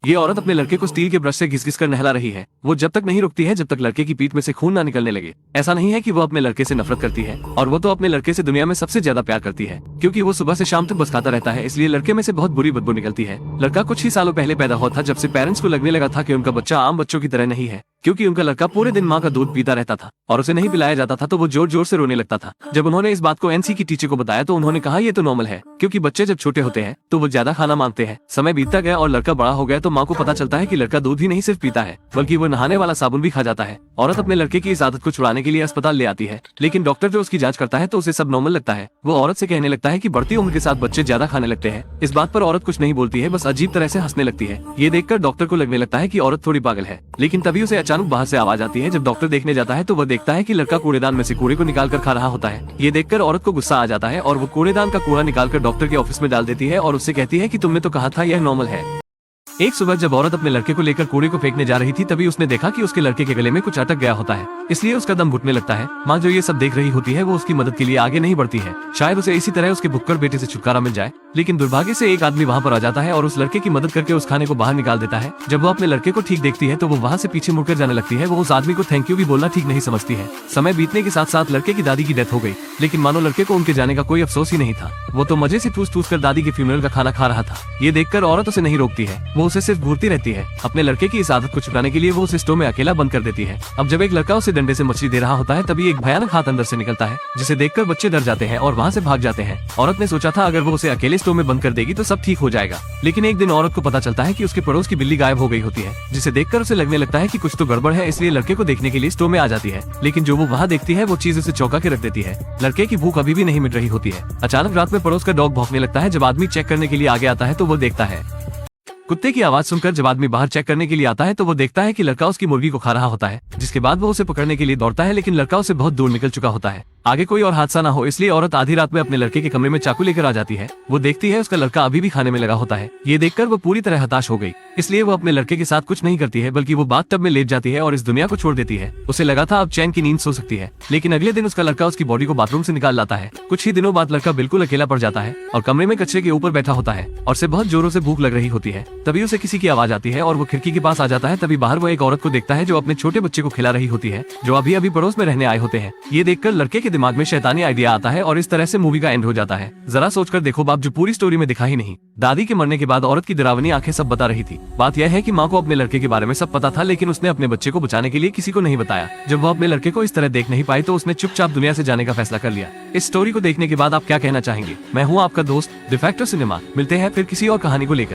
ये औरत अपने लड़के को स्टील के ब्रश से घिस-घिस कर नहला रही है। वो जब तक नहीं रुकती है जब तक लड़के की पीठ में से खून ना निकलने लगे। ऐसा नहीं है कि वो अपने लड़के से नफरत करती है, और वो तो अपने लड़के से दुनिया में सबसे ज्यादा प्यार करती है, क्योंकि वो सुबह से शाम तक बस खाता रहता है, इसलिए लड़के में से बहुत बुरी बदबू निकलती है। लड़का कुछ ही सालों पहले पैदा हुआ था, जब से पेरेंट्स को लगने लगा था कि उनका बच्चा आम बच्चों की तरह नहीं है, क्योंकि उनका लड़का पूरे दिन माँ का दूध पीता रहता था और उसे नहीं पिलाया जाता था तो वो जोर जोर से रोने लगता था। जब उन्होंने इस बात को एनसी की टीचर को बताया तो उन्होंने कहा ये तो नॉर्मल है, क्योंकि बच्चे जब छोटे होते हैं तो वो ज्यादा खाना मांगते हैं। समय बीतता गया और लड़का बड़ा हो गया तो माँ को पता चलता है कि लड़का दूध ही नहीं सिर्फ पीता है बल्कि वो नहाने वाला साबुन भी खा जाता है। औरत अपने लड़के की इस आदत को छुड़ाने के लिए अस्पताल ले आती है, लेकिन डॉक्टर जो उसकी जांच करता है तो उसे सब नॉर्मल लगता है। वो औरत से कहने लगता है कि बढ़ती उम्र के साथ बच्चे ज्यादा खाने लगते हैं। इस बात पर औरत कुछ नहीं बोलती है, बस अजीब तरह से हंसने लगती है। ये देखकर डॉक्टर को लगने लगता है कि औरत थोड़ी पागल है, लेकिन तभी उसे अचानक बाहर से आवाज आती है। जब डॉक्टर देखने जाता है तो वह देखता है कि लड़का कूड़ेदान में से कूड़े को निकाल कर खा रहा होता है। ये देखकर औरत को गुस्सा आ जाता है और वो कूड़ेदान का कूड़ा निकालकर डॉक्टर के ऑफिस में डाल देती है और उससे कहती है कि तुमने तो कहा था यह नॉर्मल है। एक सुबह जब औरत अपने लड़के को लेकर कूड़े को फेंकने जा रही थी तभी उसने देखा कि उसके लड़के के गले में कुछ अटक गया होता है, इसलिए उसका दम घुटने लगता है। माँ जो ये सब देख रही होती है वो उसकी मदद के लिए आगे नहीं बढ़ती है, शायद उसे इसी तरह उसके भुक्कड़ बेटे से छुटकारा मिल जाए। लेकिन दुर्भाग्य से एक आदमी वहाँ पर आ जाता है और उस लड़के की मदद करके उस खाने को बाहर निकाल देता है। जब वो अपने लड़के को ठीक देखती है तो वो वहाँ से पीछे मुड़कर जाने लगती है। वो उस आदमी को थैंक यू भी बोलना ठीक नहीं समझती है। समय बीतने के साथ साथ लड़के की दादी की डेथ हो गई, लेकिन मानो लड़के को उनके जाने का कोई अफसोस ही नहीं था। वो तो मजे से ठूस ठूस कर दादी के फ्यूनरल का खाना खा रहा था। ये देखकर औरत उसे नहीं रोकती है, वो उसे सिर्फ घूरती रहती है। अपने लड़के की इस आदत को छुड़ाने के लिए वो उसे स्टोव में अकेला बंद कर देती है। अब जब एक लड़का उसे डंडे से मछली दे रहा होता है तभी एक भयानक हाथ अंदर से निकलता है, जिसे देखकर बच्चे डर जाते हैं और वहाँ से भाग जाते हैं। औरत ने सोचा था अगर वो उसे अकेले स्टोव में बंद कर देगी तो सब ठीक हो जाएगा, लेकिन एक दिन औरत को पता चलता है कि उसके पड़ोस की बिल्ली गायब हो गई होती है, जिसे देखकर उसे लगने लगता है कि कुछ तो गड़बड़ है, इसलिए लड़के को देखने के लिए स्टोव में आ जाती है। लेकिन जो वो वहाँ देखती है वो चीज उसे चौंका के रख देती है। लड़के की भूख अभी भी नहीं मिट रही होती है। अचानक रात में पड़ोस का डॉग भौंकने लगता है। जब आदमी चेक करने के लिए आगे आता है तो वो देखता है कुत्ते की आवाज सुनकर जब आदमी बाहर चेक करने के लिए आता है तो वो देखता है कि लड़का उसकी मुर्गी को खा रहा होता है, जिसके बाद वो उसे पकड़ने के लिए दौड़ता है, लेकिन लड़का उसे बहुत दूर निकल चुका होता है। आगे कोई और हादसा ना हो इसलिए औरत आधी रात में अपने लड़के के कमरे में चाकू लेकर आ जाती है। वो देखती है उसका लड़का अभी भी खाने में लगा होता है। ये देखकर वो पूरी तरह हताश हो गई, इसलिए वो अपने लड़के के साथ कुछ नहीं करती है बल्कि वो बाथ टब में लेट जाती है और इस दुनिया को छोड़ देती है। उसे लगा था अब चैन की नींद सो सकती है, लेकिन अगले दिन उसका लड़का उसकी बॉडी को बाथरूम से निकाल लाता है। कुछ ही दिनों बाद लड़का बिल्कुल अकेला पड़ जाता है और कमरे में कचरे के ऊपर बैठा होता है और उसे बहुत जोरों से भूख लग रही होती है। तभी उसे किसी की आवाज आती है और वो खिड़की के पास आ जाता है। तभी बाहर वो एक औरत को देखता है जो अपने छोटे बच्चे को खिला रही होती है, जो अभी अभी पड़ोस में रहने आए होते हैं। ये देखकर लड़के के दिमाग में शैतानी आइडिया आता है और इस तरह से मूवी का एंड हो जाता है। जरा सोचकर देखो बाप, जो पूरी स्टोरी में दिखा ही नहीं। दादी के मरने के बाद औरत की डरावनी आंखें सब बता रही थी। बात यह है कि माँ को अपने लड़के के बारे में सब पता था, लेकिन उसने अपने बच्चे को बचाने के लिए किसी को नहीं बताया। जब वो अपने लड़के को इस तरह देख नहीं पाई तो उसने चुपचाप दुनिया से जाने का फैसला कर लिया। इस स्टोरी को देखने के बाद आप क्या कहना चाहेंगे? मैं हूँ आपका दोस्त डिफेक्टर सिनेमा। मिलते हैं फिर किसी और कहानी को लेकर।